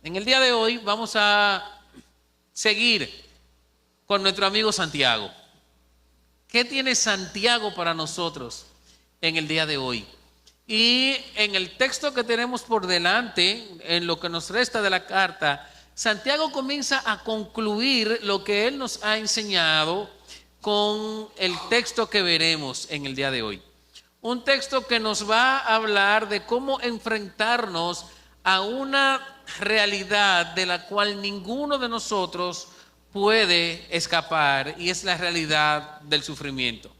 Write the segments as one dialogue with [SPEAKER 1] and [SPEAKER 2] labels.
[SPEAKER 1] En el día de hoy vamos a seguir con nuestro amigo Santiago. ¿Qué tiene Santiago para nosotros en el día de hoy? Y en el texto que tenemos por delante, en lo que nos resta de la carta, Santiago comienza a concluir lo que él nos ha enseñado con el texto que veremos en el día de hoy. Un texto que nos va a hablar de cómo enfrentarnos a una realidad de la cual ninguno de nosotros puede escapar, y es la realidad del sufrimiento.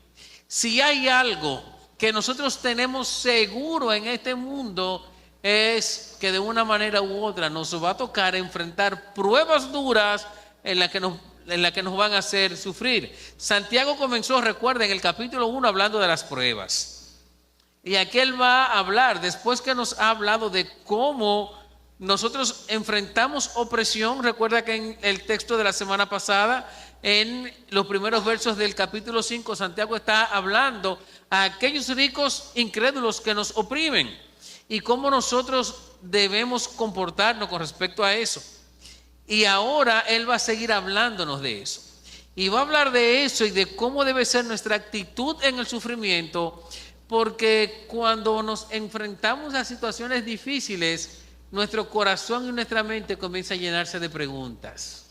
[SPEAKER 1] Si hay algo que nosotros tenemos seguro en este mundo, es que de una manera u otra nos va a tocar enfrentar pruebas duras en las que nos van a hacer sufrir. Santiago comenzó, recuerden, en el capítulo 1 hablando de las pruebas. Y aquí él va a hablar, después que nos ha hablado de cómo nosotros enfrentamos opresión. Recuerda que en el texto de la semana pasada, en los primeros versos del capítulo 5, Santiago está hablando a aquellos ricos incrédulos que nos oprimen y cómo nosotros debemos comportarnos con respecto a eso. Y ahora él va a seguir hablándonos de eso. Y va a hablar de eso y de cómo debe ser nuestra actitud en el sufrimiento, porque cuando nos enfrentamos a situaciones difíciles, nuestro corazón y nuestra mente comienza a llenarse de preguntas.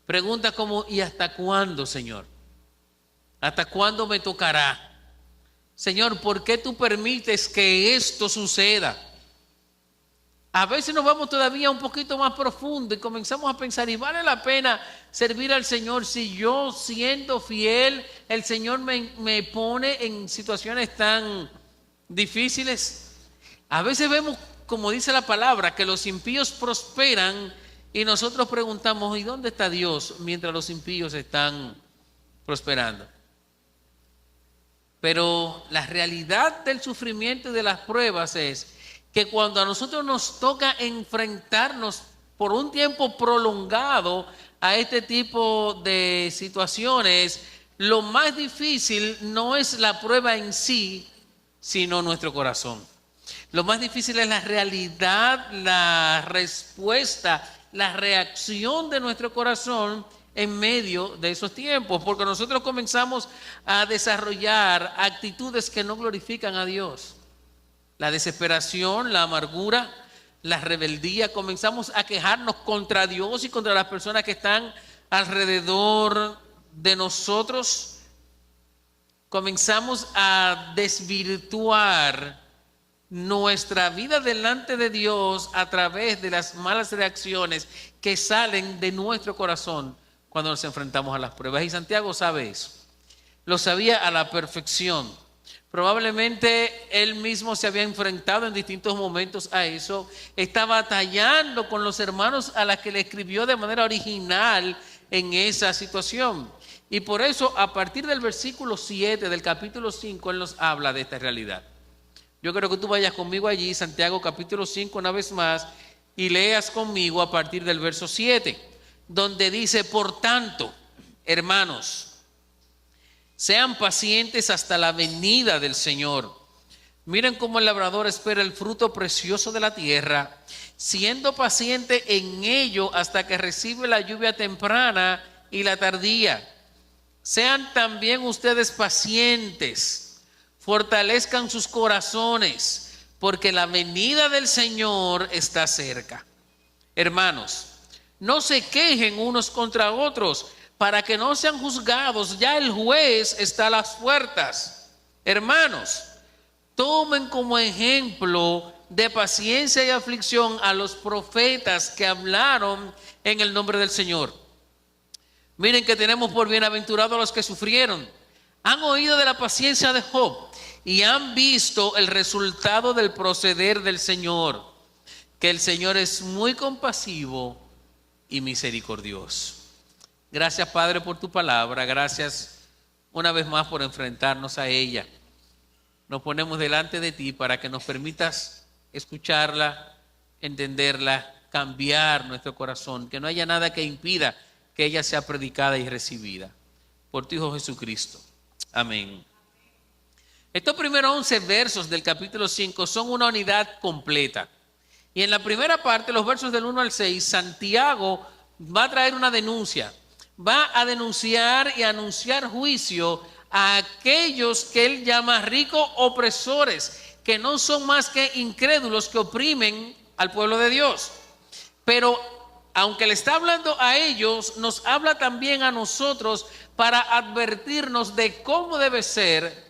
[SPEAKER 1] Preguntas como: ¿y hasta cuándo, Señor? ¿Hasta cuándo me tocará? Señor, ¿por qué tú permites que esto suceda? A veces nos vamos todavía un poquito más profundo y comenzamos a pensar: ¿y vale la pena servir al Señor si yo, siendo fiel, el Señor me pone en situaciones tan difíciles? A veces vemos, como dice la palabra, que los impíos prosperan y nosotros preguntamos: ¿y dónde está Dios mientras los impíos están prosperando? Pero la realidad del sufrimiento y de las pruebas es que cuando a nosotros nos toca enfrentarnos por un tiempo prolongado a este tipo de situaciones, lo más difícil no es la prueba en sí, sino nuestro corazón. Lo más difícil es la realidad, la respuesta, la reacción de nuestro corazón en medio de esos tiempos, porque nosotros comenzamos a desarrollar actitudes que no glorifican a Dios. La desesperación, la amargura, la rebeldía, comenzamos a quejarnos contra Dios y contra las personas que están alrededor de nosotros. Comenzamos a desvirtuar nuestra vida delante de Dios a través de las malas reacciones que salen de nuestro corazón cuando nos enfrentamos a las pruebas. Y Santiago sabe eso, lo sabía a la perfección. Probablemente él mismo se había enfrentado en distintos momentos a eso. Está batallando con los hermanos a los que le escribió de manera original en esa situación. Y por eso, a partir del versículo 7 del capítulo 5, él nos habla de esta realidad. Yo quiero que tú vayas conmigo allí, Santiago capítulo 5, una vez más, y leas conmigo a partir del verso 7, donde dice: por tanto, hermanos, sean pacientes hasta la venida del Señor. Miren cómo el labrador espera el fruto precioso de la tierra, siendo paciente en ello hasta que recibe la lluvia temprana y la tardía. Sean también ustedes pacientes, fortalezcan sus corazones, porque la venida del Señor está cerca. Hermanos, no se quejen unos contra otros, para que no sean juzgados. Ya el juez está a las puertas. Hermanos, tomen como ejemplo de paciencia y aflicción a los profetas que hablaron en el nombre del Señor. Miren que tenemos por bienaventurados a los que sufrieron. Han oído de la paciencia de Job y han visto el resultado del proceder del Señor, que el Señor es muy compasivo y misericordioso. Gracias, Padre, por tu palabra. Gracias una vez más por enfrentarnos a ella. Nos ponemos delante de ti para que nos permitas escucharla, entenderla, cambiar nuestro corazón, que no haya nada que impida que ella sea predicada y recibida. Por tu Hijo Jesucristo. Amén. Estos primeros 11 versos del capítulo 5 son una unidad completa. Y en la primera parte, los versos del 1 al 6, Santiago va a traer una denuncia. Va a denunciar y anunciar juicio a aquellos que él llama ricos opresores, que no son más que incrédulos que oprimen al pueblo de Dios. Pero aunque le está hablando a ellos, nos habla también a nosotros para advertirnos de cómo debe ser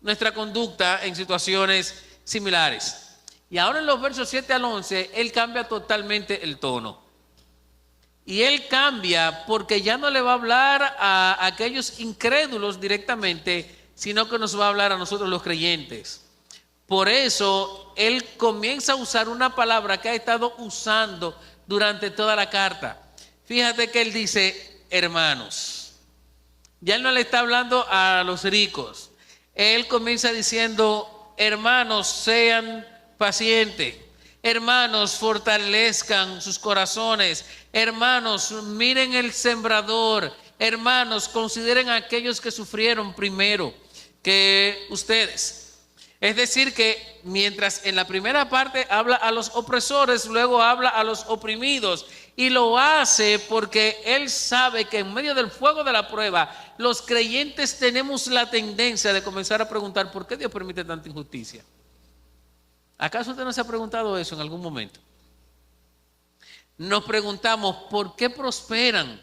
[SPEAKER 1] nuestra conducta en situaciones similares. Y ahora en los versos 7 al 11, él cambia totalmente el tono. Y él cambia porque ya no le va a hablar a aquellos incrédulos directamente, sino que nos va a hablar a nosotros los creyentes. Por eso, él comienza a usar una palabra que ha estado usando durante toda la carta. Fíjate que él dice, hermanos. Ya él no le está hablando a los ricos. Él comienza diciendo, hermanos, sean pacientes. Hermanos, fortalezcan sus corazones. Hermanos, miren el sembrador. Hermanos, consideren a aquellos que sufrieron primero que ustedes. Es decir que mientras en la primera parte habla a los opresores, luego habla a los oprimidos. Y lo hace porque él sabe que en medio del fuego de la prueba, los creyentes tenemos la tendencia de comenzar a preguntar, ¿por qué Dios permite tanta injusticia? ¿Acaso usted no se ha preguntado eso en algún momento? Nos preguntamos, ¿por qué prosperan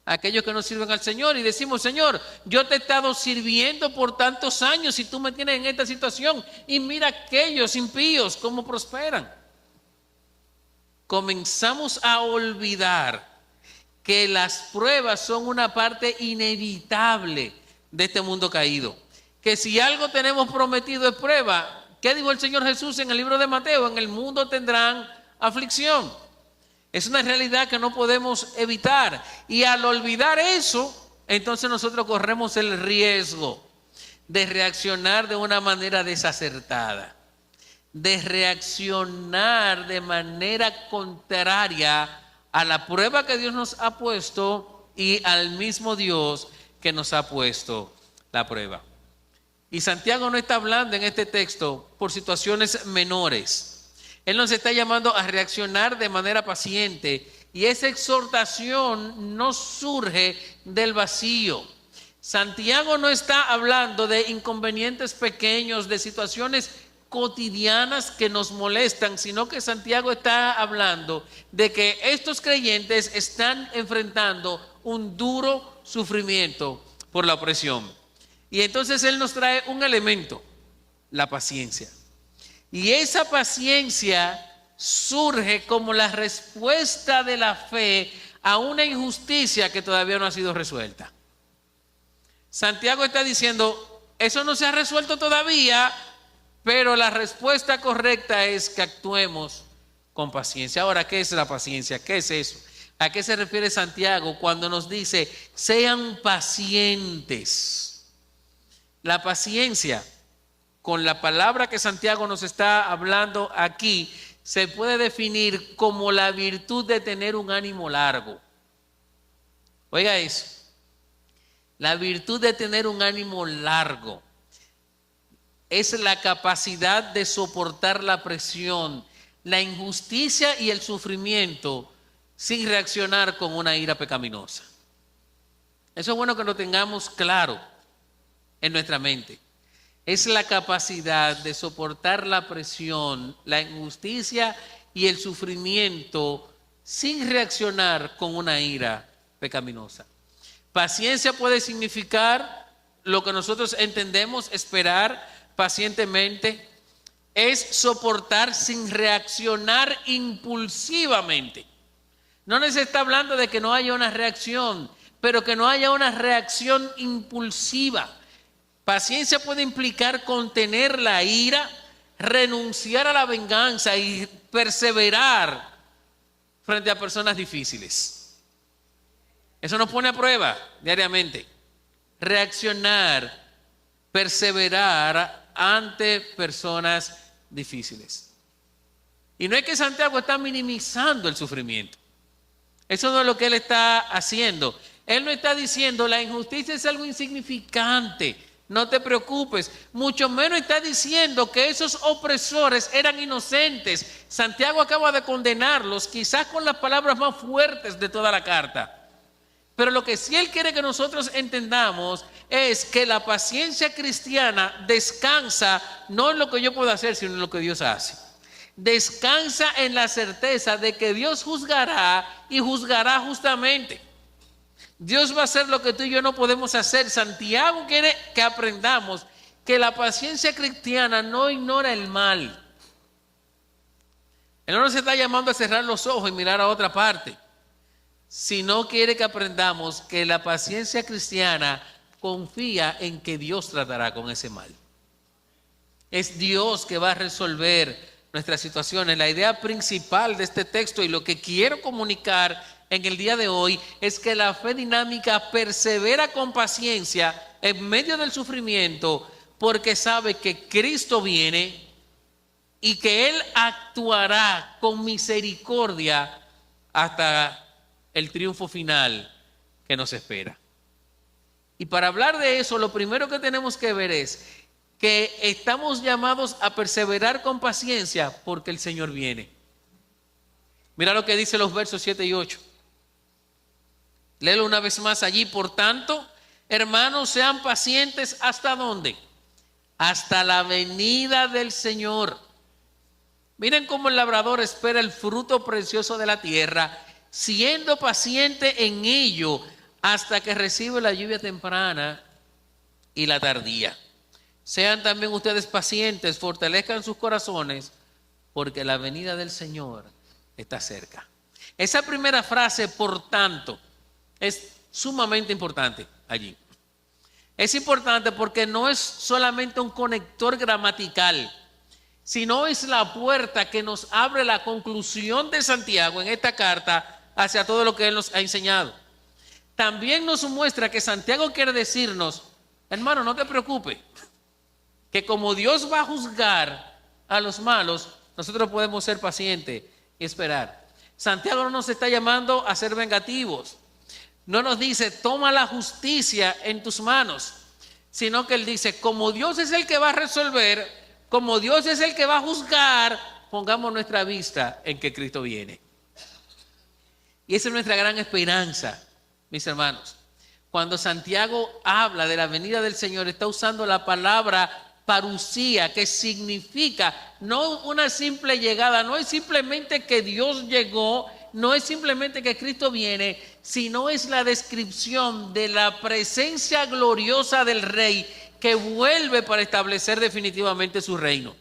[SPEAKER 1] aquellos que no sirven al Señor? Y decimos, Señor, yo te he estado sirviendo por tantos años y tú me tienes en esta situación. Y mira aquellos impíos cómo prosperan. Comenzamos a olvidar que las pruebas son una parte inevitable de este mundo caído. Que si algo tenemos prometido es prueba. ¿Qué dijo el Señor Jesús en el libro de Mateo? En el mundo tendrán aflicción. Es una realidad que no podemos evitar. Y al olvidar eso, entonces nosotros corremos el riesgo de reaccionar de una manera desacertada, de reaccionar de manera contraria a la prueba que Dios nos ha puesto y al mismo Dios que nos ha puesto la prueba. Y Santiago no está hablando en este texto por situaciones menores. Él nos está llamando a reaccionar de manera paciente y esa exhortación no surge del vacío. Santiago no está hablando de inconvenientes pequeños, de situaciones cotidianas que nos molestan, sino que Santiago está hablando de que estos creyentes están enfrentando un duro sufrimiento por la opresión. Y entonces él nos trae un elemento, la paciencia. Y esa paciencia surge como la respuesta de la fe a una injusticia que todavía no ha sido resuelta. Santiago está diciendo, eso no se ha resuelto todavía, pero la respuesta correcta es que actuemos con paciencia. Ahora, ¿qué es la paciencia? ¿Qué es eso? ¿A qué se refiere Santiago cuando nos dice, sean pacientes? La paciencia, con la palabra que Santiago nos está hablando aquí, se puede definir como la virtud de tener un ánimo largo. Oiga eso, la virtud de tener un ánimo largo es la capacidad de soportar la presión, la injusticia y el sufrimiento sin reaccionar con una ira pecaminosa. Eso es bueno que lo tengamos claro en nuestra mente. Es la capacidad de soportar la presión, la injusticia y el sufrimiento sin reaccionar con una ira pecaminosa. Paciencia puede significar lo que nosotros entendemos, esperar pacientemente, es soportar sin reaccionar impulsivamente. No nos está hablando de que no haya una reacción, pero que no haya una reacción impulsiva. Paciencia puede implicar contener la ira, renunciar a la venganza y perseverar frente a personas difíciles. Eso nos pone a prueba diariamente. Reaccionar, perseverar ante personas difíciles. Y no es que Santiago está minimizando el sufrimiento. Eso no es lo que él está haciendo. Él no está diciendo la injusticia es algo insignificante. no te preocupes. Mucho menos está diciendo que esos opresores eran inocentes. Santiago acaba de condenarlos, quizás con las palabras más fuertes de toda la carta. Pero lo que sí él quiere que nosotros entendamos es que la paciencia cristiana descansa no en lo que yo puedo hacer, sino en lo que Dios hace. Descansa en la certeza de que Dios juzgará y juzgará justamente. Dios va a hacer lo que tú y yo no podemos hacer. Santiago quiere que aprendamos que la paciencia cristiana no ignora el mal. Él no nos está llamando a cerrar los ojos y mirar a otra parte, sino quiere que aprendamos que la paciencia cristiana confía en que Dios tratará con ese mal. Es Dios que va a resolver nuestras situaciones. La idea principal de este texto y lo que quiero comunicar en el día de hoy es que la fe dinámica persevera con paciencia en medio del sufrimiento porque sabe que Cristo viene y que Él actuará con misericordia hasta el triunfo final que nos espera. Y para hablar de eso, lo primero que tenemos que ver es que estamos llamados a perseverar con paciencia porque el Señor viene. Mira lo que dice los versos 7 y 8. Léelo una vez más allí. Por tanto, hermanos, sean pacientes. ¿Hasta dónde? Hasta la venida del Señor. Miren cómo el labrador espera el fruto precioso de la tierra, siendo paciente en ello hasta que recibe la lluvia temprana y la tardía. Sean también ustedes pacientes, fortalezcan sus corazones, porque la venida del Señor está cerca. Esa primera frase, por tanto, es sumamente importante allí. Es importante porque no es solamente un conector gramatical, sino es la puerta que nos abre la conclusión de Santiago en esta carta hacia todo lo que él nos ha enseñado. También nos muestra que Santiago quiere decirnos, hermano, no te preocupes, que como Dios va a juzgar a los malos, nosotros podemos ser pacientes y esperar. Santiago no nos está llamando a ser vengativos. No nos dice, toma la justicia en tus manos, sino que él dice, como Dios es el que va a resolver, como Dios es el que va a juzgar, pongamos nuestra vista en que Cristo viene. Y esa es nuestra gran esperanza, mis hermanos. Cuando Santiago habla de la venida del Señor, está usando la palabra parusía, que significa no una simple llegada, no es simplemente que Dios llegó, no es simplemente que Cristo viene, sino es la descripción de la presencia gloriosa del Rey que vuelve para establecer definitivamente su reino.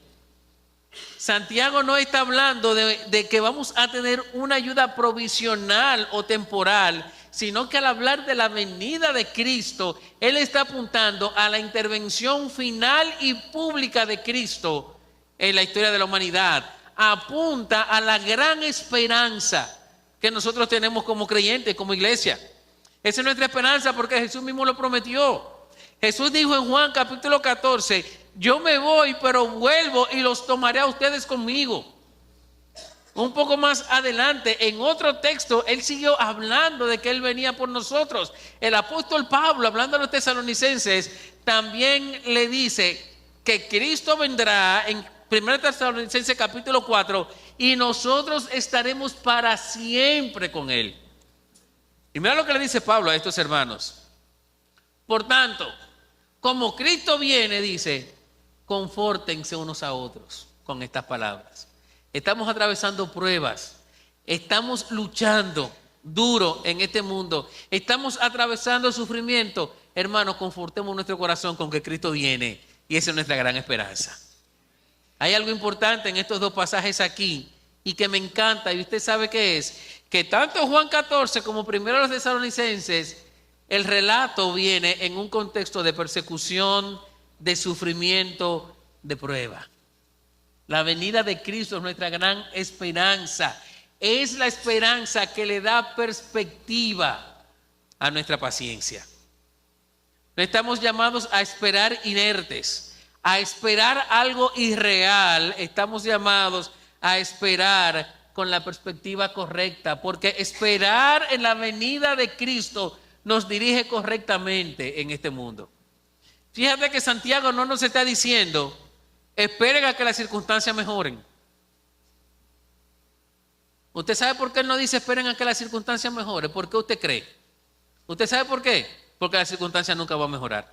[SPEAKER 1] Santiago no está hablando de que vamos a tener una ayuda provisional o temporal, sino que al hablar de la venida de Cristo, él está apuntando a la intervención final y pública de Cristo en la historia de la humanidad. Apunta a la gran esperanza que nosotros tenemos como creyentes, como iglesia. Esa es nuestra esperanza porque Jesús mismo lo prometió. Jesús dijo en Juan capítulo 14, yo me voy, pero vuelvo y los tomaré a ustedes conmigo. Un poco más adelante, en otro texto, él siguió hablando de que él venía por nosotros. El apóstol Pablo, hablando a los tesalonicenses, también le dice que Cristo vendrá en 1 Tesalonicenses capítulo 4 y nosotros estaremos para siempre con él. Y mira lo que le dice Pablo a estos hermanos. Por tanto, como Cristo viene, dice, confórtense unos a otros con estas palabras. Estamos atravesando pruebas, estamos luchando duro en este mundo, estamos atravesando sufrimiento. Hermanos, confortemos nuestro corazón con que Cristo viene y esa es nuestra gran esperanza. Hay algo importante en estos dos pasajes aquí y que me encanta y usted sabe qué es, que tanto Juan 14 como primero los tesalonicenses, el relato viene en un contexto de persecución, de sufrimiento, de prueba. La venida de Cristo es nuestra gran esperanza. Es la esperanza que le da perspectiva a nuestra paciencia. No estamos llamados a esperar inertes, a esperar algo irreal. Estamos llamados a esperar con la perspectiva correcta, porque esperar en la venida de Cristo nos dirige correctamente en este mundo. Fíjate que Santiago no nos está diciendo, esperen a que las circunstancias mejoren. ¿Usted sabe por qué él no dice esperen a que las circunstancias mejoren? ¿Por qué usted cree? ¿Usted sabe por qué? Porque las circunstancias nunca van a mejorar.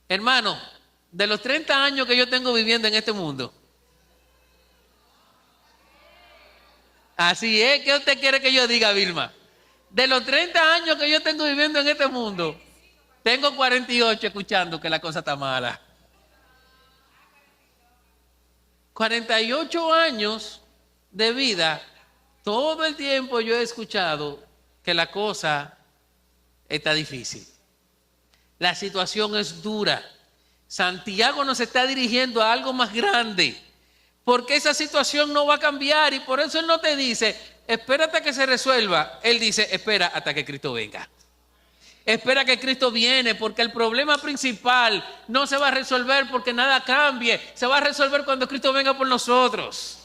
[SPEAKER 1] Hermano, de los 30 años que yo tengo viviendo en este mundo, así es, ¿qué usted quiere que yo diga, Vilma? De los 30 años que yo tengo viviendo en este mundo, tengo 48 escuchando que la cosa está mala. 48 años de vida, todo el tiempo yo he escuchado que la cosa está difícil. La situación es dura. Santiago nos está dirigiendo a algo más grande, porque esa situación no va a cambiar y por eso él no te dice, espérate a que se resuelva. Él dice, espera hasta que Cristo venga. Espera que Cristo viene, porque el problema principal no se va a resolver porque nada cambie. Se va a resolver cuando Cristo venga por nosotros.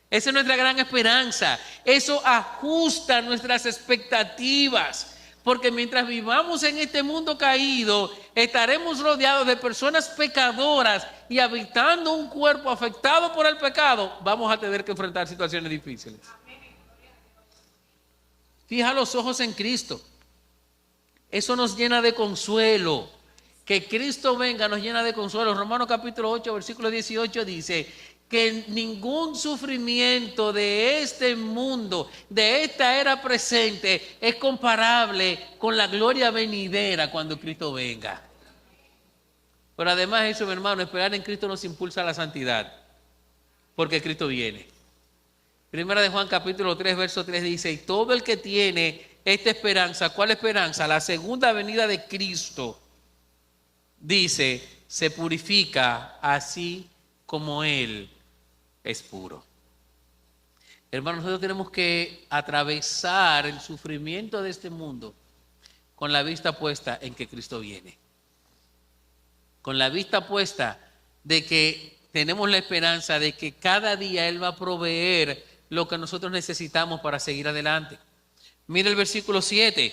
[SPEAKER 1] Esa es nuestra gran esperanza. Eso ajusta nuestras expectativas. Porque mientras vivamos en este mundo caído, estaremos rodeados de personas pecadoras y habitando un cuerpo afectado por el pecado, vamos a tener que enfrentar situaciones difíciles. Fija los ojos en Cristo. Eso nos llena de consuelo. Que Cristo venga nos llena de consuelo. Romanos capítulo 8, versículo 18 dice que ningún sufrimiento de este mundo, de esta era presente, es comparable con la gloria venidera cuando Cristo venga. Pero además de eso, mi hermano, esperar en Cristo nos impulsa a la santidad, porque Cristo viene. Primera de Juan capítulo 3, verso 3 dice, y todo el que tiene esta esperanza, ¿cuál esperanza? La segunda venida de Cristo, dice, se purifica así como Él es puro. Hermanos, nosotros tenemos que atravesar el sufrimiento de este mundo con la vista puesta en que Cristo viene. Con la vista puesta de que tenemos la esperanza de que cada día Él va a proveer lo que nosotros necesitamos para seguir adelante. Mira el versículo 7.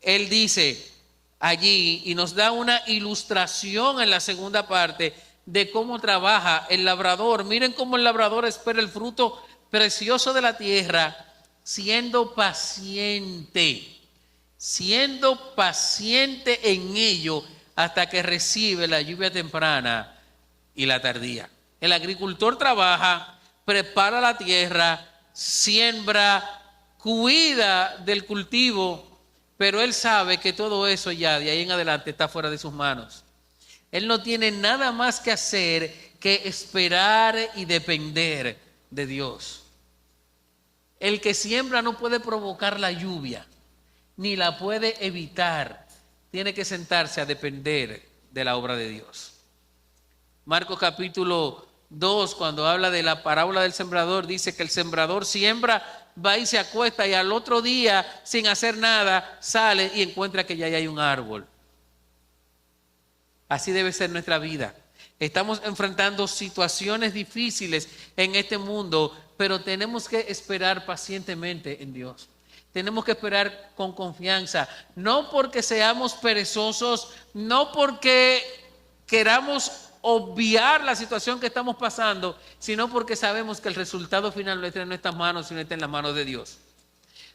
[SPEAKER 1] Él dice allí y nos da una ilustración en la segunda parte de cómo trabaja el labrador. Miren cómo el labrador espera el fruto precioso de la tierra, siendo paciente en ello hasta que recibe la lluvia temprana y la tardía. El agricultor trabaja, prepara la tierra, siembra, cuida del cultivo, pero él sabe que todo eso ya de ahí en adelante está fuera de sus manos. Él no tiene nada más que hacer que esperar y depender de Dios. El que siembra no puede provocar la lluvia, ni la puede evitar. Tiene que sentarse a depender de la obra de Dios. Marcos capítulo 2, cuando habla de la parábola del sembrador, dice que el sembrador siembra, va y se acuesta y al otro día, sin hacer nada, sale y encuentra que ya hay un árbol. Así debe ser nuestra vida. Estamos enfrentando situaciones difíciles en este mundo, pero tenemos que esperar pacientemente en Dios. Tenemos que esperar con confianza, no porque seamos perezosos, no porque queramos obviar la situación que estamos pasando, sino porque sabemos que el resultado final no está en nuestras manos, sino está en las manos de Dios.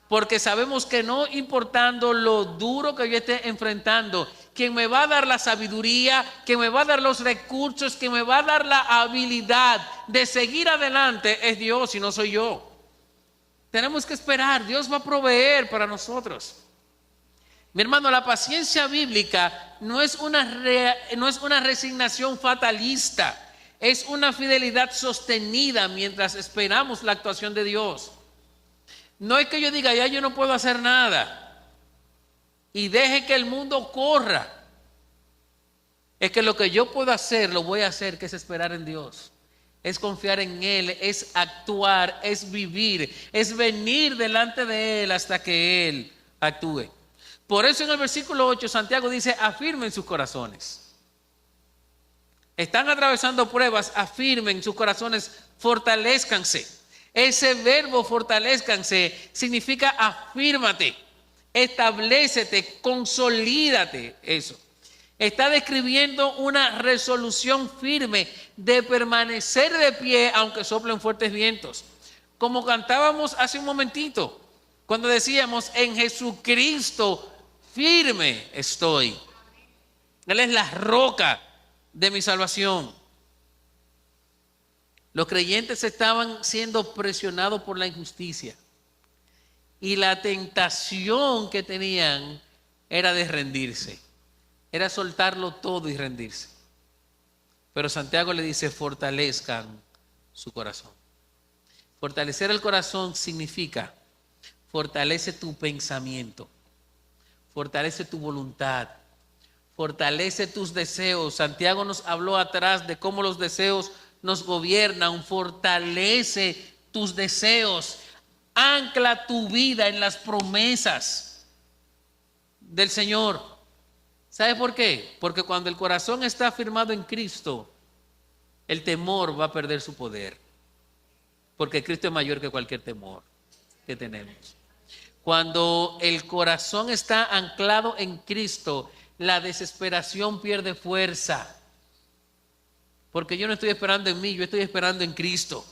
[SPEAKER 1] Porque sabemos que no importando lo duro que yo esté enfrentando, quien me va a dar la sabiduría, quien me va a dar los recursos, quien me va a dar la habilidad de seguir adelante es Dios y no soy yo. Tenemos que esperar, Dios va a proveer para nosotros. Mi hermano, la paciencia bíblica no es una resignación fatalista, es una fidelidad sostenida mientras esperamos la actuación de Dios. No es que yo diga, ya yo no puedo hacer nada y deje que el mundo corra. Es que lo que yo puedo hacer, lo voy a hacer, que es esperar en Dios. Es confiar en Él, es actuar, es vivir, es venir delante de Él hasta que Él actúe. Por eso en el versículo 8 Santiago dice, afirmen sus corazones. Están atravesando pruebas, afirmen sus corazones, fortalezcanse. Ese verbo fortalezcanse significa afírmate, establécete, consolídate, eso. Está describiendo una resolución firme de permanecer de pie aunque soplen fuertes vientos. Como cantábamos hace un momentito, cuando decíamos, en Jesucristo firme estoy. Él es la roca de mi salvación. Los creyentes estaban siendo presionados por la injusticia y la tentación que tenían era de rendirse, era soltarlo todo y rendirse. Pero Santiago le dice, fortalezcan su corazón. Fortalecer el corazón significa, fortalece tu pensamiento, fortalece tu voluntad, fortalece tus deseos. Santiago nos habló atrás de cómo los deseos nos gobiernan. Fortalece tus deseos. Ancla tu vida en las promesas del Señor. ¿Sabe por qué? Porque cuando el corazón está firmado en Cristo, el temor va a perder su poder. Porque Cristo es mayor que cualquier temor que tenemos. Cuando el corazón está anclado en Cristo, la desesperación pierde fuerza. Porque yo no estoy esperando en mí, yo estoy esperando en Cristo.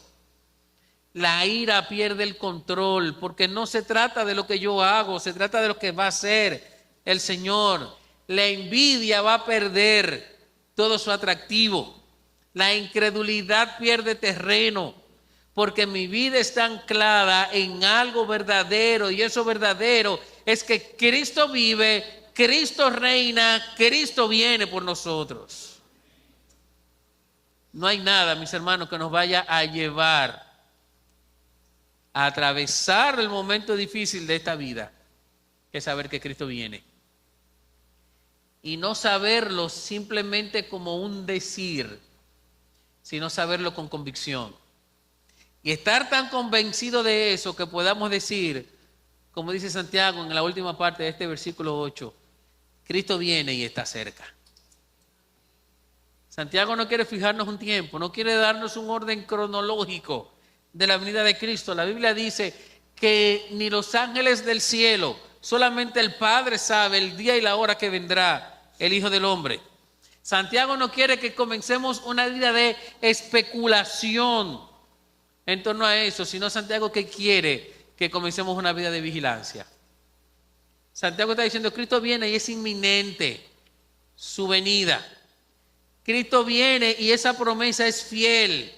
[SPEAKER 1] La ira pierde el control, porque no se trata de lo que yo hago, se trata de lo que va a hacer el Señor. La envidia va a perder todo su atractivo. La incredulidad pierde terreno, porque mi vida está anclada en algo verdadero, y eso verdadero es que Cristo vive, Cristo reina, Cristo viene por nosotros. No hay nada, mis hermanos, que nos vaya a llevar a atravesar el momento difícil de esta vida, que saber que Cristo viene. Y no saberlo simplemente como un decir, sino saberlo con convicción. Y estar tan convencido de eso que podamos decir, como dice Santiago en la última parte de este versículo 8, Cristo viene y está cerca. Santiago no quiere fijarnos un tiempo, no quiere darnos un orden cronológico de la venida de Cristo. La Biblia dice que ni los ángeles del cielo, solamente el Padre sabe el día y la hora que vendrá el Hijo del Hombre. Santiago no quiere que comencemos una vida de especulación en torno a eso, sino Santiago que quiere que comencemos una vida de vigilancia. Santiago está diciendo, Cristo viene y es inminente su venida. Cristo viene y esa promesa es fiel.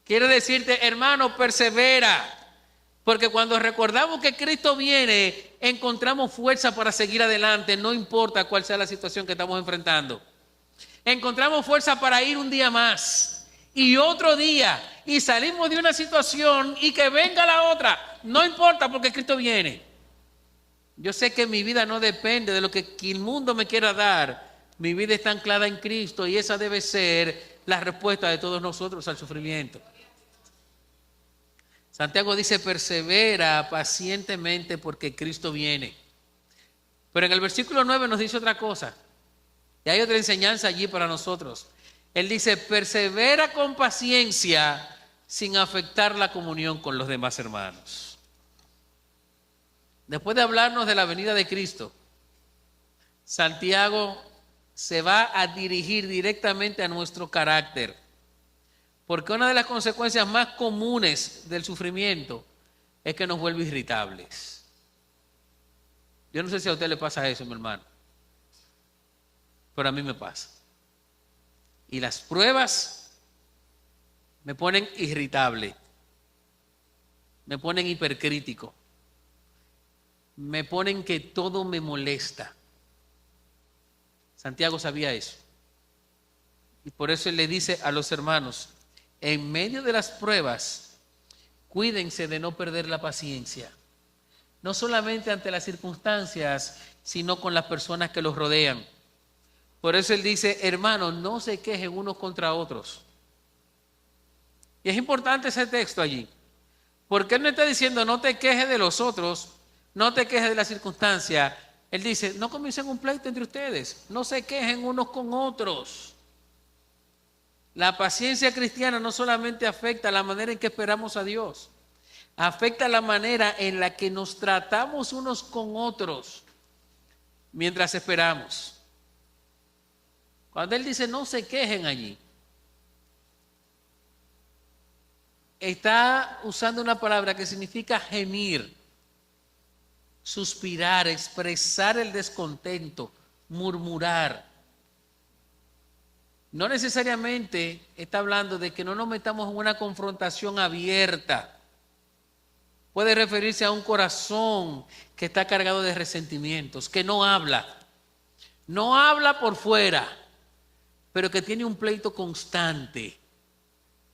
[SPEAKER 1] Quiero decirte, hermano, persevera, porque cuando recordamos que Cristo viene, encontramos fuerza para seguir adelante, no importa cuál sea la situación que estamos enfrentando. Encontramos fuerza para ir un día más y otro día, y salimos de una situación y que venga la otra, no importa porque Cristo viene. Yo sé que mi vida no depende de lo que el mundo me quiera dar. Mi vida está anclada en Cristo y esa debe ser la respuesta de todos nosotros al sufrimiento. Santiago dice, persevera pacientemente porque Cristo viene. Pero en el versículo 9 nos dice otra cosa. Y hay otra enseñanza allí para nosotros. Él dice, persevera con paciencia sin afectar la comunión con los demás hermanos. Después de hablarnos de la venida de Cristo, Santiago se va a dirigir directamente a nuestro carácter. Porque una de las consecuencias más comunes del sufrimiento es que nos vuelve irritables. Yo no sé si a usted le pasa eso, mi hermano, pero a mí me pasa. Y las pruebas me ponen irritable, me ponen hipercrítico, me ponen que todo me molesta. Santiago sabía eso. Y por eso él le dice a los hermanos, en medio de las pruebas, cuídense de no perder la paciencia. No solamente ante las circunstancias, sino con las personas que los rodean. Por eso él dice, hermanos, no se quejen unos contra otros. Y es importante ese texto allí. Porque él no está diciendo, no te quejes de los otros, no te quejes de la circunstancia. Él dice, no comiencen un pleito entre ustedes, no se quejen unos con otros. La paciencia cristiana no solamente afecta la manera en que esperamos a Dios, afecta la manera en la que nos tratamos unos con otros mientras esperamos. Cuando él dice no se quejen allí, está usando una palabra que significa gemir, suspirar, expresar el descontento, murmurar. No necesariamente está hablando de que no nos metamos en una confrontación abierta. Puede referirse a un corazón que está cargado de resentimientos, que no habla. No habla por fuera, pero que tiene un pleito constante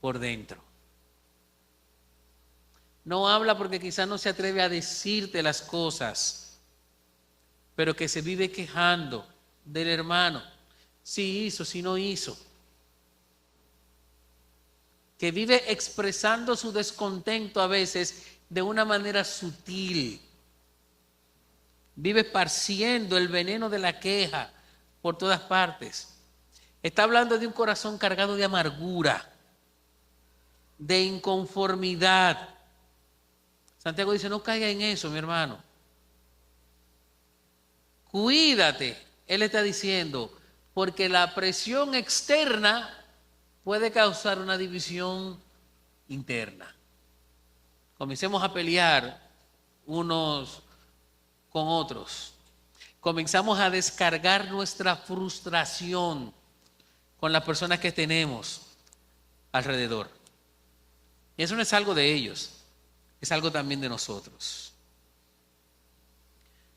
[SPEAKER 1] por dentro. No habla porque quizás no se atreve a decirte las cosas, pero que se vive quejando del hermano. Si hizo, si no hizo. Que vive expresando su descontento a veces de una manera sutil. Vive esparciendo el veneno de la queja por todas partes. Está hablando de un corazón cargado de amargura, de inconformidad. Santiago dice, no caiga en eso, mi hermano. Cuídate, él está diciendo, porque la presión externa puede causar una división interna. Comencemos a pelear unos con otros. Comenzamos a descargar nuestra frustración con las personas que tenemos alrededor. Y eso no es algo de ellos, es algo también de nosotros.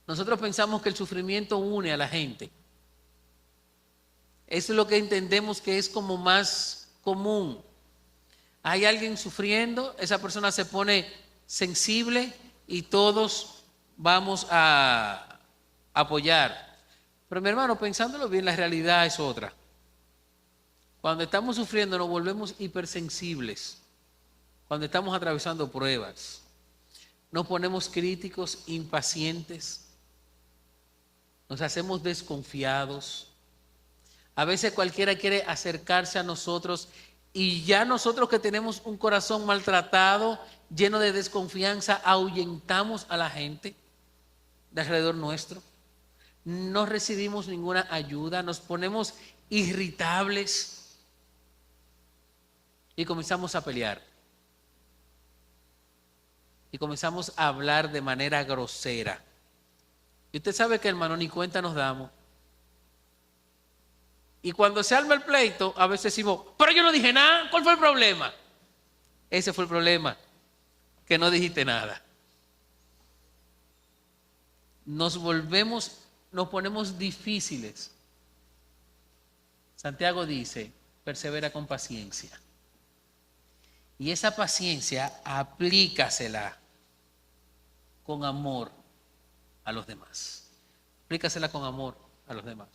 [SPEAKER 1] Nosotros pensamos que el sufrimiento une a la gente. Eso es lo que entendemos que es como más común. Hay alguien sufriendo, esa persona se pone sensible y todos vamos a apoyar. Pero mi hermano, pensándolo bien, la realidad es otra. Cuando estamos sufriendo nos volvemos hipersensibles. Cuando estamos atravesando pruebas, nos ponemos críticos, impacientes, nos hacemos desconfiados. A veces cualquiera quiere acercarse a nosotros y ya nosotros que tenemos un corazón maltratado, lleno de desconfianza, ahuyentamos a la gente de alrededor nuestro. No recibimos ninguna ayuda, nos ponemos irritables y comenzamos a pelear. Y comenzamos a hablar de manera grosera. Y usted sabe que, hermano, ni cuenta nos damos. Y cuando se arma el pleito, a veces decimos, pero yo no dije nada, ¿cuál fue el problema? Ese fue el problema, que no dijiste nada. Nos ponemos difíciles. Santiago dice, persevera con paciencia. Y esa paciencia aplícasela con amor a los demás. Aplícasela con amor a los demás.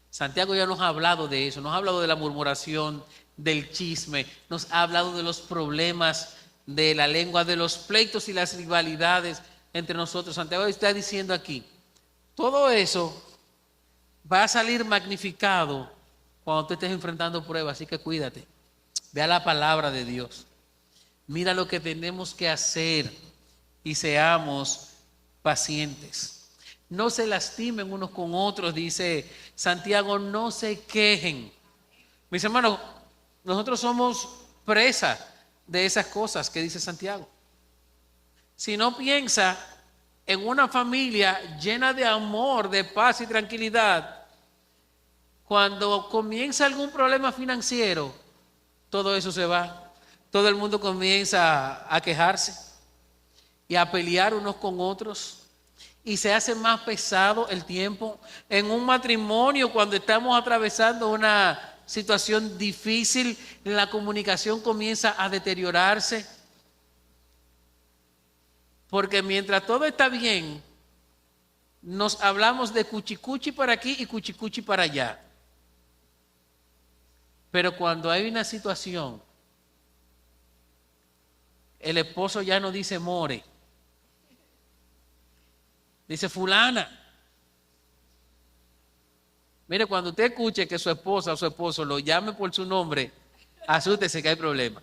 [SPEAKER 1] Santiago ya nos ha hablado de eso, nos ha hablado de la murmuración, del chisme, nos ha hablado de los problemas de la lengua, de los pleitos y las rivalidades entre nosotros. Santiago está diciendo aquí, todo eso va a salir magnificado cuando tú estés enfrentando pruebas, así que cuídate. Ve a la palabra de Dios. Mira lo que tenemos que hacer y seamos pacientes. No se lastimen unos con otros, dice Santiago, no se quejen. Mis hermanos, nosotros somos presa de esas cosas que dice Santiago. Si no piensa en una familia llena de amor, de paz y tranquilidad, cuando comienza algún problema financiero, todo eso se va. Todo el mundo comienza a quejarse y a pelear unos con otros. Y se hace más pesado el tiempo. En un matrimonio, cuando estamos atravesando una situación difícil, la comunicación comienza a deteriorarse. Porque mientras todo está bien, nos hablamos de cuchicuchi para aquí y cuchicuchi para allá. Pero cuando hay una situación, el esposo ya no dice more, dice fulana. Mire, cuando usted escuche que su esposa o su esposo lo llame por su nombre, asústese que hay problema.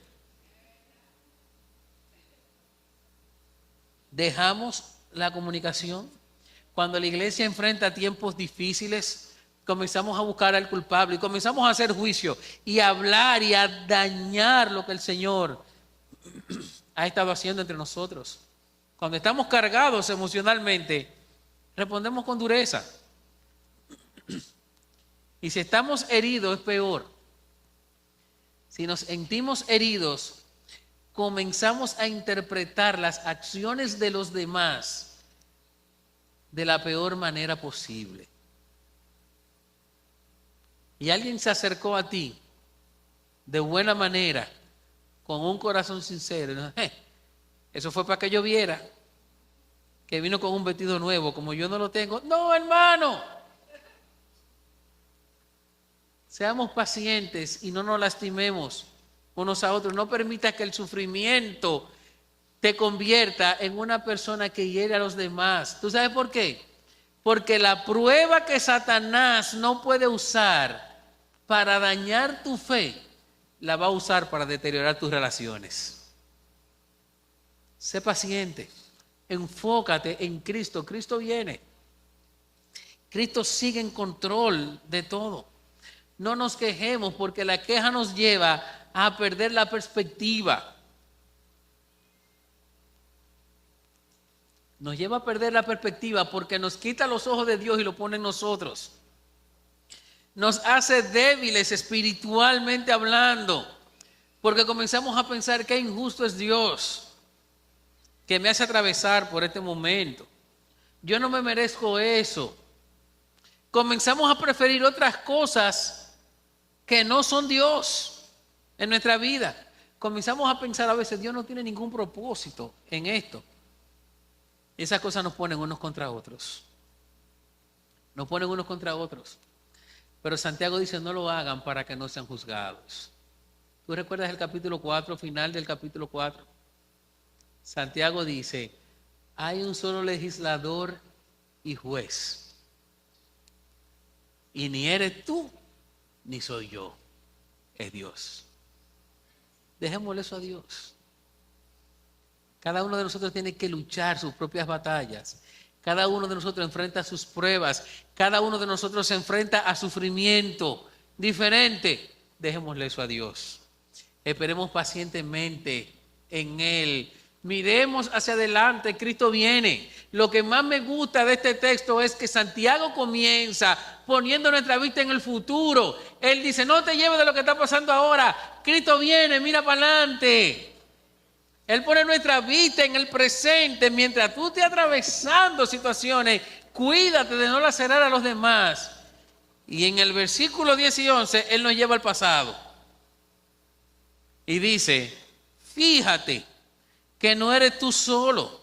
[SPEAKER 1] Dejamos la comunicación. Cuando la iglesia enfrenta tiempos difíciles, comenzamos a buscar al culpable y comenzamos a hacer juicio y a hablar y a dañar lo que el Señor ha estado haciendo entre nosotros. Cuando estamos cargados emocionalmente, respondemos con dureza. Y si estamos heridos es peor. Si nos sentimos heridos, comenzamos a interpretar las acciones de los demás de la peor manera posible. Y alguien se acercó a ti de buena manera, con un corazón sincero. ¿No? Eso fue para que yo viera que vino con un vestido nuevo, como yo no lo tengo. No, hermano. Seamos pacientes y no nos lastimemos unos a otros. No permita que el sufrimiento te convierta en una persona que hiere a los demás. ¿Tú sabes por qué? Porque la prueba que Satanás no puede usar para dañar tu fe, la va a usar para deteriorar tus relaciones. Sé paciente. Enfócate en Cristo. Cristo viene. Cristo sigue en control de todo. No nos quejemos porque la queja nos lleva a perder la perspectiva. Nos lleva a perder la perspectiva porque nos quita los ojos de Dios y lo pone en nosotros. Nos hace débiles espiritualmente hablando, porque comenzamos a pensar qué injusto es Dios, que me hace atravesar por este momento. Yo no me merezco eso. Comenzamos a preferir otras cosas que no son Dios en nuestra vida. Comenzamos a pensar a veces, Dios no tiene ningún propósito en esto. Y esas cosas nos ponen unos contra otros. Nos ponen unos contra otros. Pero Santiago dice, no lo hagan para que no sean juzgados. ¿Tú recuerdas el capítulo 4, final del capítulo 4? Santiago dice, hay un solo legislador y juez. Y ni eres tú, ni soy yo. Es Dios. Dejémosle eso a Dios. Cada uno de nosotros tiene que luchar sus propias batallas. Cada uno de nosotros enfrenta sus pruebas. Cada uno de nosotros se enfrenta a sufrimiento diferente. Dejémosle eso a Dios. Esperemos pacientemente en Él. Miremos hacia adelante, Cristo viene. Lo que más me gusta de este texto es que Santiago comienza poniendo nuestra vista en el futuro. Él dice, no te lleves de lo que está pasando ahora. Cristo viene, mira para adelante. Él pone nuestra vista en el presente. Mientras tú estés atravesando situaciones, cuídate de no lacerar a los demás. Y en el versículo 10 y 11, Él nos lleva al pasado. Y dice, fíjate que no eres tú solo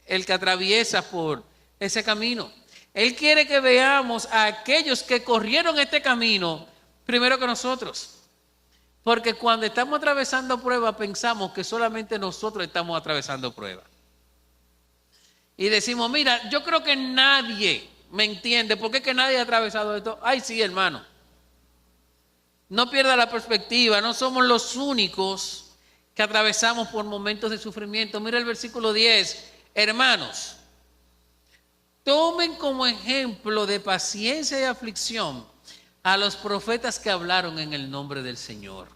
[SPEAKER 1] el que atraviesa por ese camino. Él quiere que veamos a aquellos que corrieron este camino primero que nosotros. Porque cuando estamos atravesando pruebas, pensamos que solamente nosotros estamos atravesando pruebas. Y decimos, mira, yo creo que nadie me entiende. ¿Por qué es que nadie ha atravesado esto? Ay, sí, hermano. No pierda la perspectiva. No somos los únicos que atravesamos por momentos de sufrimiento. Mira el versículo 10. Hermanos, tomen como ejemplo de paciencia y aflicción a los profetas que hablaron en el nombre del Señor.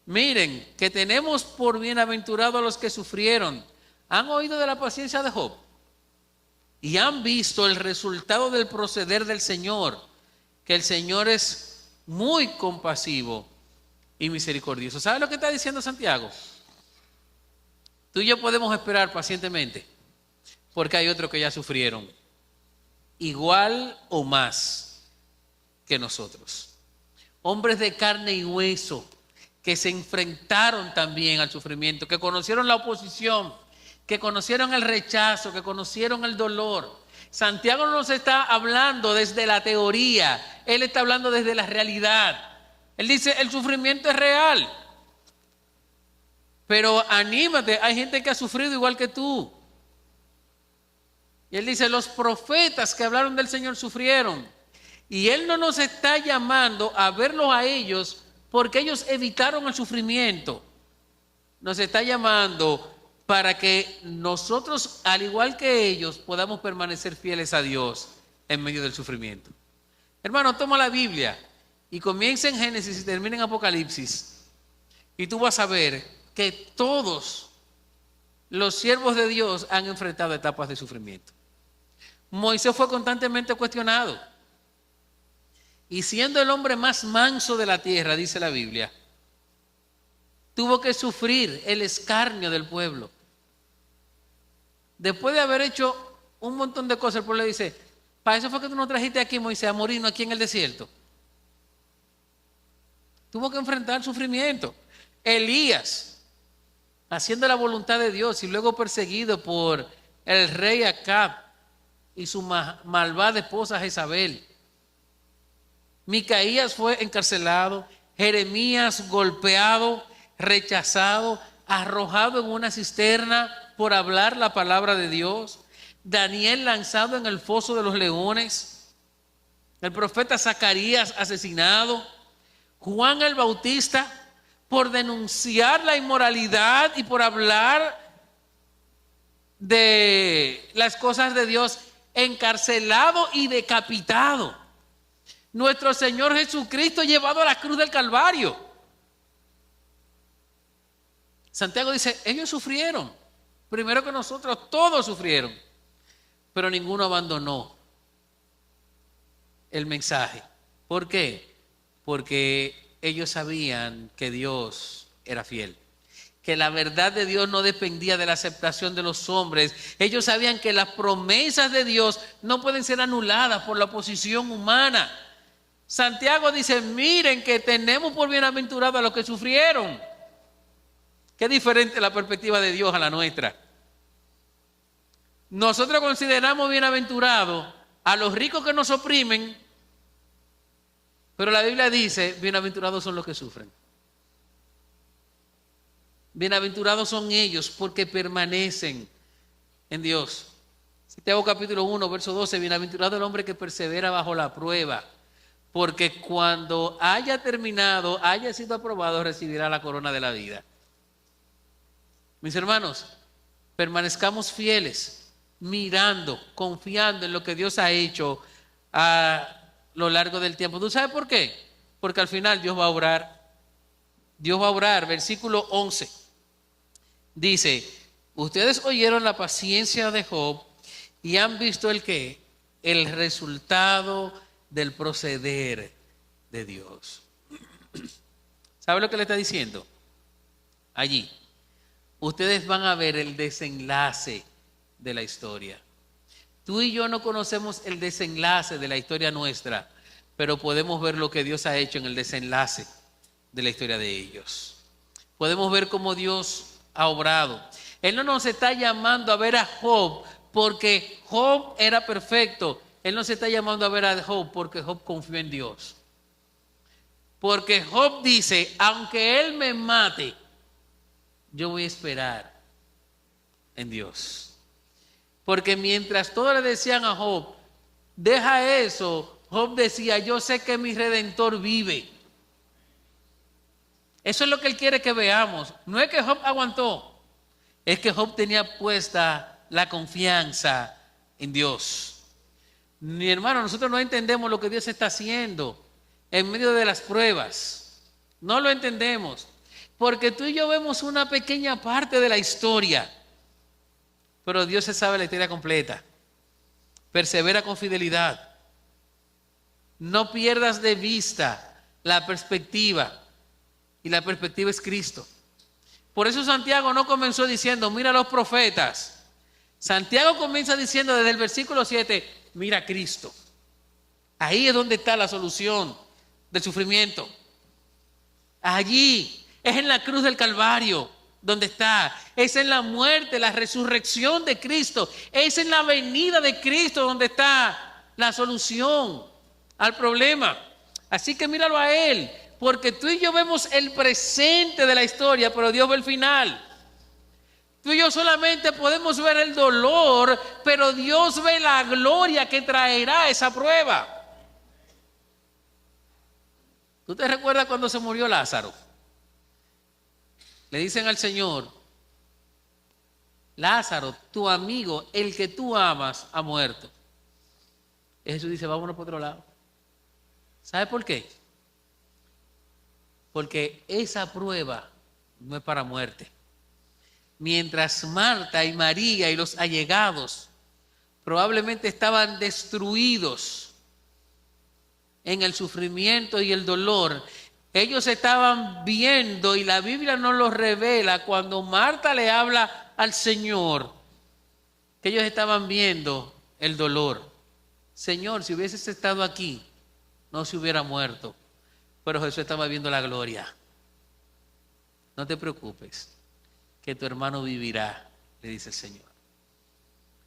[SPEAKER 1] Miren, que tenemos por bienaventurado a los que sufrieron. ¿Han oído de la paciencia de Job? Y han visto el resultado del proceder del Señor, que el Señor es muy compasivo y misericordioso. ¿Sabe lo que está diciendo Santiago? Tú y yo podemos esperar pacientemente, porque hay otros que ya sufrieron, igual o más que nosotros. Hombres de carne y hueso que se enfrentaron también al sufrimiento, que conocieron la oposición, que conocieron el rechazo, que conocieron el dolor. Santiago no nos está hablando desde la teoría, él está hablando desde la realidad. Él dice, el sufrimiento es real, pero anímate, hay gente que ha sufrido igual que tú. Y él dice, los profetas que hablaron del Señor sufrieron. Y Él no nos está llamando a verlos a ellos porque ellos evitaron el sufrimiento. Nos está llamando para que nosotros, al igual que ellos, podamos permanecer fieles a Dios en medio del sufrimiento. Hermano, toma la Biblia y comienza en Génesis y termina en Apocalipsis. Y tú vas a ver que todos los siervos de Dios han enfrentado etapas de sufrimiento. Moisés fue constantemente cuestionado. Y siendo el hombre más manso de la tierra, dice la Biblia, tuvo que sufrir el escarnio del pueblo. Después de haber hecho un montón de cosas, el pueblo le dice: para eso fue que tú nos trajiste aquí, Moisés, a morirnos aquí en el desierto. Tuvo que enfrentar sufrimiento. Elías, haciendo la voluntad de Dios y luego perseguido por el rey Acab y su malvada esposa Jezabel. Micaías fue encarcelado, Jeremías golpeado, rechazado, arrojado en una cisterna por hablar la palabra de Dios. Daniel lanzado en el foso de los leones. El profeta Zacarías asesinado. Juan el Bautista por denunciar la inmoralidad y por hablar de las cosas de Dios, encarcelado y decapitado. Nuestro Señor Jesucristo llevado a la cruz del Calvario. Santiago dice: ellos sufrieron, primero que nosotros, todos sufrieron, pero ninguno abandonó el mensaje. ¿Por qué? Porque ellos sabían que Dios era fiel, que la verdad de Dios no dependía de la aceptación de los hombres. Ellos sabían que las promesas de Dios no pueden ser anuladas por la oposición humana. Santiago dice: miren que tenemos por bienaventurados a los que sufrieron. Qué diferente la perspectiva de Dios a la nuestra. Nosotros consideramos bienaventurados a los ricos que nos oprimen, pero la Biblia dice: bienaventurados son los que sufren. Bienaventurados son ellos porque permanecen en Dios. Santiago capítulo 1, verso 12: bienaventurado el hombre que persevera bajo la prueba, porque cuando haya terminado, haya sido aprobado, recibirá la corona de la vida. Mis hermanos, permanezcamos fieles, mirando, confiando en lo que Dios ha hecho a lo largo del tiempo. ¿Tú sabes por qué? Porque al final Dios va a obrar. Dios va a obrar. Versículo 11 dice: ustedes oyeron la paciencia de Job y han visto el qué, el resultado del proceder de Dios. ¿Sabe lo que le está diciendo? Allí, ustedes van a ver el desenlace de la historia. Tú y yo no conocemos el desenlace de la historia nuestra, pero podemos ver lo que Dios ha hecho en el desenlace de la historia de ellos. Podemos ver cómo Dios ha obrado. Él no nos está llamando a ver a Job porque Job era perfecto. Él no se está llamando a ver a Job porque Job confió en Dios. Porque Job dice: aunque él me mate, yo voy a esperar en Dios. Porque mientras todos le decían a Job: deja eso, Job decía: yo sé que mi Redentor vive. Eso es lo que él quiere que veamos. No es que Job aguantó, es que Job tenía puesta la confianza en Dios. Mi hermano, nosotros no entendemos lo que Dios está haciendo en medio de las pruebas. No lo entendemos. Porque tú y yo vemos una pequeña parte de la historia, pero Dios se sabe la historia completa. Persevera con fidelidad. No pierdas de vista la perspectiva, y la perspectiva es Cristo. Por eso Santiago no comenzó diciendo: mira a los profetas. Santiago comienza diciendo desde el versículo 7: mira a Cristo. Ahí es donde está la solución del sufrimiento. Allí es en la cruz del Calvario donde está. Es en la muerte, la resurrección de Cristo. Es en la venida de Cristo donde está la solución al problema. Así que míralo a Él, porque tú y yo vemos el presente de la historia, pero Dios ve el final. Tú y yo solamente podemos ver el dolor, pero Dios ve la gloria que traerá esa prueba. ¿Tú te recuerdas cuando se murió Lázaro? Le dicen al Señor: Lázaro, tu amigo, el que tú amas, ha muerto. Y Jesús dice: vámonos por otro lado. ¿Sabe por qué? Porque esa prueba no es para muerte. Mientras Marta y María y los allegados probablemente estaban destruidos en el sufrimiento y el dolor, ellos estaban viendo, y la Biblia nos lo revela cuando Marta le habla al Señor, que ellos estaban viendo el dolor. Señor, si hubieses estado aquí, no se hubiera muerto. Pero Jesús estaba viendo la gloria. No te preocupes, que tu hermano vivirá, le dice el Señor.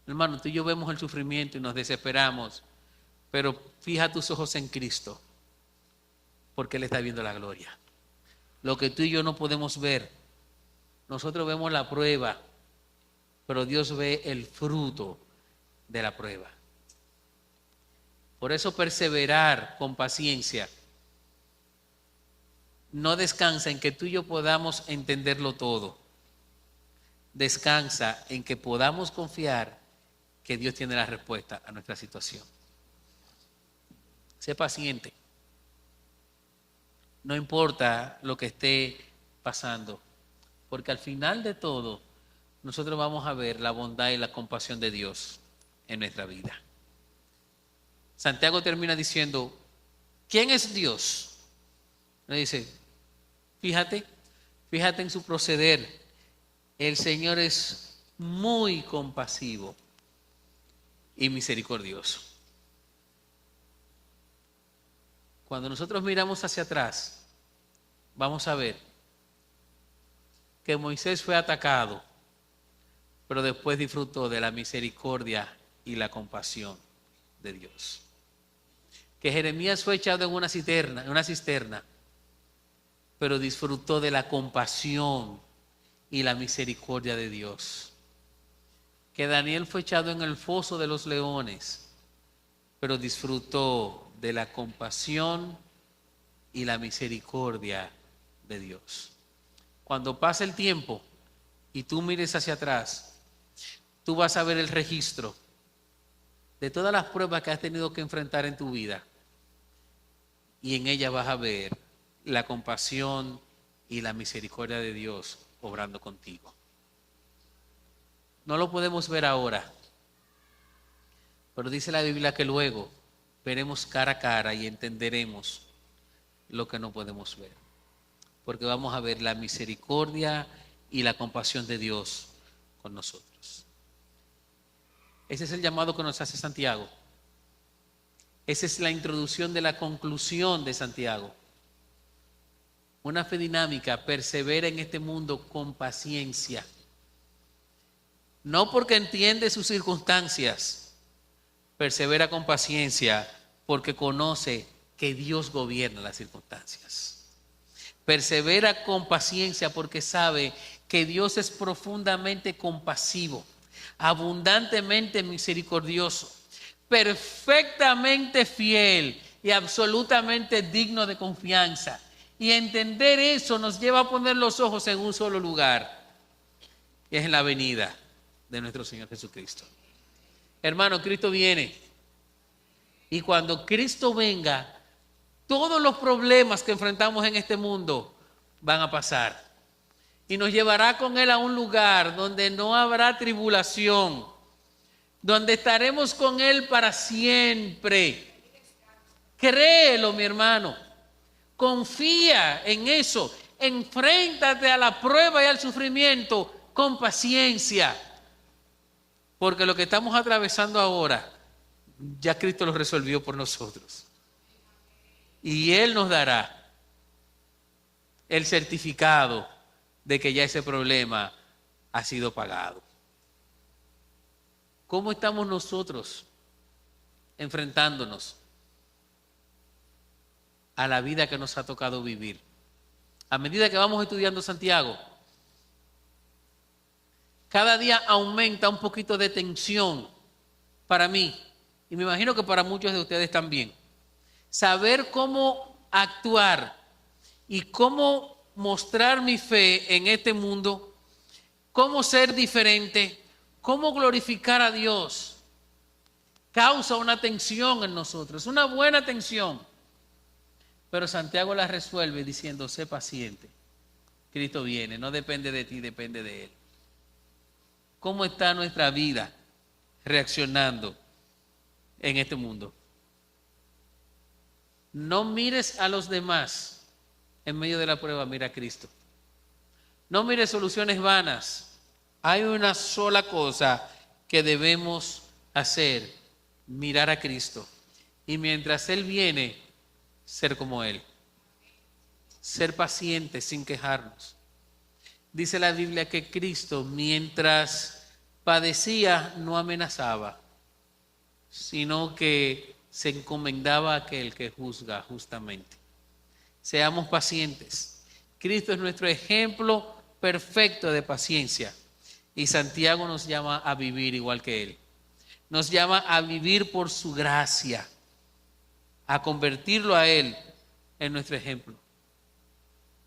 [SPEAKER 1] Hermano, tú y yo vemos el sufrimiento y nos desesperamos, pero fija tus ojos en Cristo, porque Él está viendo la gloria. Lo que tú y yo no podemos ver, nosotros vemos la prueba, pero Dios ve el fruto de la prueba. Por eso perseverar con paciencia no descansa en que tú y yo podamos entenderlo todo. Descansa en que podamos confiar que Dios tiene la respuesta a nuestra situación. Sé paciente. No importa lo que esté pasando, porque al final de todo, nosotros vamos a ver la bondad y la compasión de Dios en nuestra vida. Santiago termina diciendo, ¿quién es Dios? Le dice, fíjate en su proceder. El Señor es muy compasivo y misericordioso. Cuando nosotros miramos hacia atrás, vamos a ver que Moisés fue atacado, pero después disfrutó de la misericordia y la compasión de Dios. Que Jeremías fue echado en una cisterna, pero disfrutó de la compasión y la misericordia de Dios. Que Daniel fue echado en el foso de los leones, pero disfrutó de la compasión y la misericordia de Dios. Cuando pase el tiempo y tú mires hacia atrás, tú vas a ver el registro de todas las pruebas que has tenido que enfrentar en tu vida, y en ella vas a ver la compasión y la misericordia de Dios obrando contigo. No lo podemos ver ahora, pero dice la Biblia que luego veremos cara a cara y entenderemos lo que no podemos ver, porque vamos a ver la misericordia y la compasión de Dios con nosotros. Ese es el llamado que nos hace Santiago. Esa es la introducción de la conclusión de Santiago. Una fe dinámica, persevera en este mundo con paciencia. No porque entiende sus circunstancias, persevera con paciencia porque conoce que Dios gobierna las circunstancias. Persevera con paciencia porque sabe que Dios es profundamente compasivo, abundantemente misericordioso, perfectamente fiel y absolutamente digno de confianza. Y entender eso nos lleva a poner los ojos en un solo lugar, y es en la venida de nuestro Señor Jesucristo. Hermano, Cristo viene, y cuando Cristo venga, todos los problemas que enfrentamos en este mundo van a pasar, y nos llevará con Él a un lugar donde no habrá tribulación, donde estaremos con Él para siempre. Créelo, mi hermano. Confía en eso. Enfréntate a la prueba y al sufrimiento con paciencia. Porque lo que estamos atravesando ahora, ya Cristo lo resolvió por nosotros. Y Él nos dará el certificado de que ya ese problema ha sido pagado. ¿Cómo estamos nosotros enfrentándonos a la vida que nos ha tocado vivir? A medida que vamos estudiando Santiago, cada día aumenta un poquito de tensión para mí, y me imagino que para muchos de ustedes también. Saber cómo actuar y cómo mostrar mi fe en este mundo, cómo ser diferente, cómo glorificar a Dios, causa una tensión en nosotros, una buena tensión. Pero Santiago la resuelve diciendo, sé paciente. Cristo viene, no depende de ti, depende de Él. ¿Cómo está nuestra vida reaccionando en este mundo? No mires a los demás en medio de la prueba, mira a Cristo. No mires soluciones vanas. Hay una sola cosa que debemos hacer, mirar a Cristo. Y mientras Él viene, ser como Él. Ser pacientes sin quejarnos. Dice la Biblia que Cristo, mientras padecía, no amenazaba, sino que se encomendaba a aquel que juzga justamente. Seamos pacientes. Cristo es nuestro ejemplo perfecto de paciencia. Y Santiago nos llama a vivir igual que Él. Nos llama a vivir por su gracia, a convertirlo a Él en nuestro ejemplo.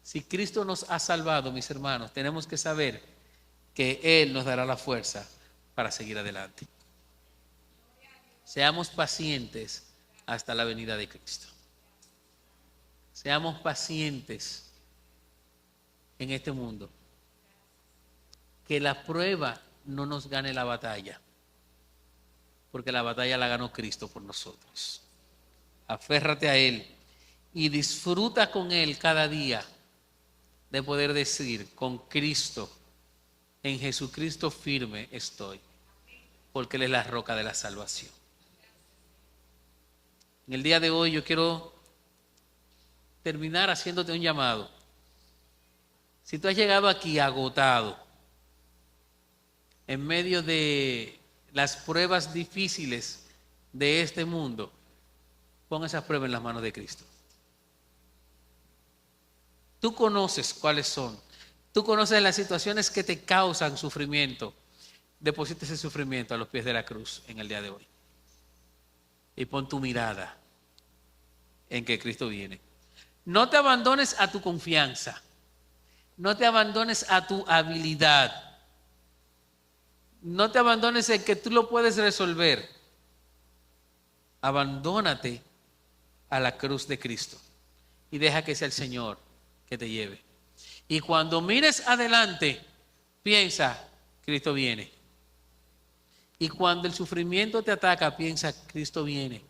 [SPEAKER 1] Si Cristo nos ha salvado, mis hermanos, tenemos que saber que Él nos dará la fuerza para seguir adelante. Seamos pacientes hasta la venida de Cristo. Seamos pacientes en este mundo. Que la prueba no nos gane la batalla, porque la batalla la ganó Cristo por nosotros. Aférrate a Él y disfruta con Él cada día de poder decir, con Cristo, en Jesucristo firme estoy, porque Él es la roca de la salvación. En el día de hoy yo quiero terminar haciéndote un llamado. Si tú has llegado aquí agotado, en medio de las pruebas difíciles de este mundo, pon esas pruebas en las manos de Cristo. Tú conoces cuáles son. Tú conoces las situaciones que te causan sufrimiento. Deposita ese sufrimiento a los pies de la cruz en el día de hoy. Y pon tu mirada en que Cristo viene. No te abandones a tu confianza. No te abandones a tu habilidad. No te abandones en que tú lo puedes resolver. Abandónate a la cruz de Cristo y deja que sea el Señor que te lleve. Y cuando mires adelante, piensa, Cristo viene. Y cuando el sufrimiento te ataca, piensa, Cristo viene.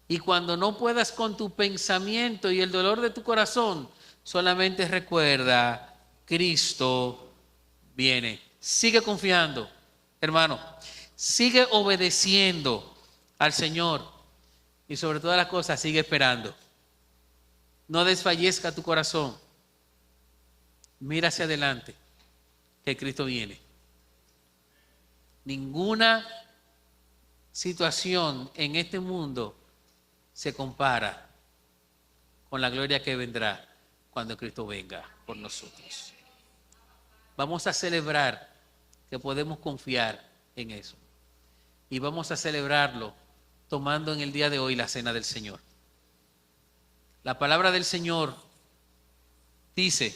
[SPEAKER 1] Y cuando no puedas con tu pensamiento y el dolor de tu corazón, solamente recuerda, Cristo viene. Sigue confiando, hermano. Sigue obedeciendo al Señor. Y sobre todas las cosas, sigue esperando. No desfallezca tu corazón. Mira hacia adelante, que Cristo viene. Ninguna situación en este mundo se compara con la gloria que vendrá cuando Cristo venga por nosotros. Vamos a celebrar que podemos confiar en eso. Y vamos a celebrarlo tomando en el día de hoy la cena del Señor. La palabra del Señor dice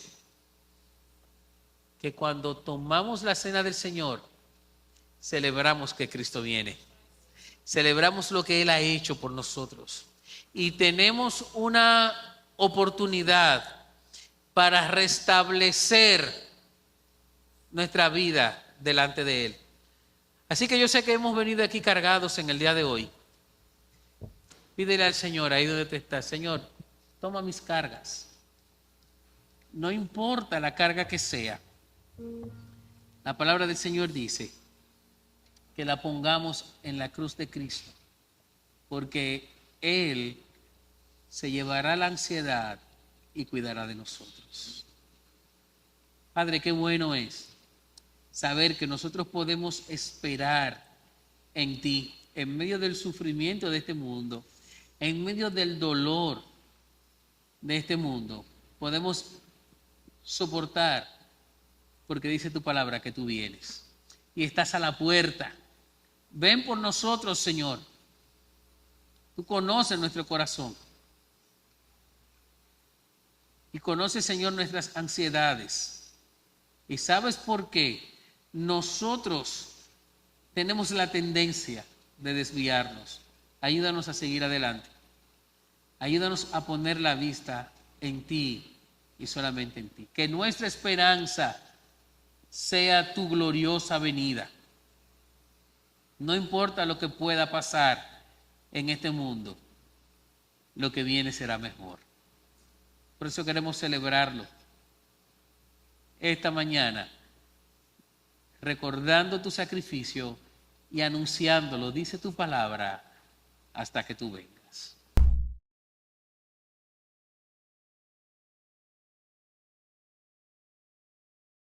[SPEAKER 1] que cuando tomamos la cena del Señor, celebramos que Cristo viene. Celebramos lo que Él ha hecho por nosotros. Y tenemos una oportunidad para restablecer nuestra vida delante de Él. Así que yo sé que hemos venido aquí cargados en el día de hoy. Pídele al Señor, ahí donde tú estás, Señor, toma mis cargas. No importa la carga que sea. La palabra del Señor dice que la pongamos en la cruz de Cristo, porque Él se llevará la ansiedad y cuidará de nosotros. Padre, qué bueno es saber que nosotros podemos esperar en ti, en medio del sufrimiento de este mundo, en medio del dolor de este mundo. Podemos soportar, porque dice tu palabra que tú vienes y estás a la puerta. Ven por nosotros, Señor. Tú conoces nuestro corazón y conoces, Señor, nuestras ansiedades. Y sabes por qué nosotros tenemos la tendencia de desviarnos. Ayúdanos a seguir adelante. Ayúdanos a poner la vista en ti y solamente en ti. Que nuestra esperanza sea tu gloriosa venida. No importa lo que pueda pasar en este mundo, lo que viene será mejor. Por eso queremos celebrarlo esta mañana, recordando tu sacrificio y anunciándolo, dice tu palabra, hasta que tú vengas.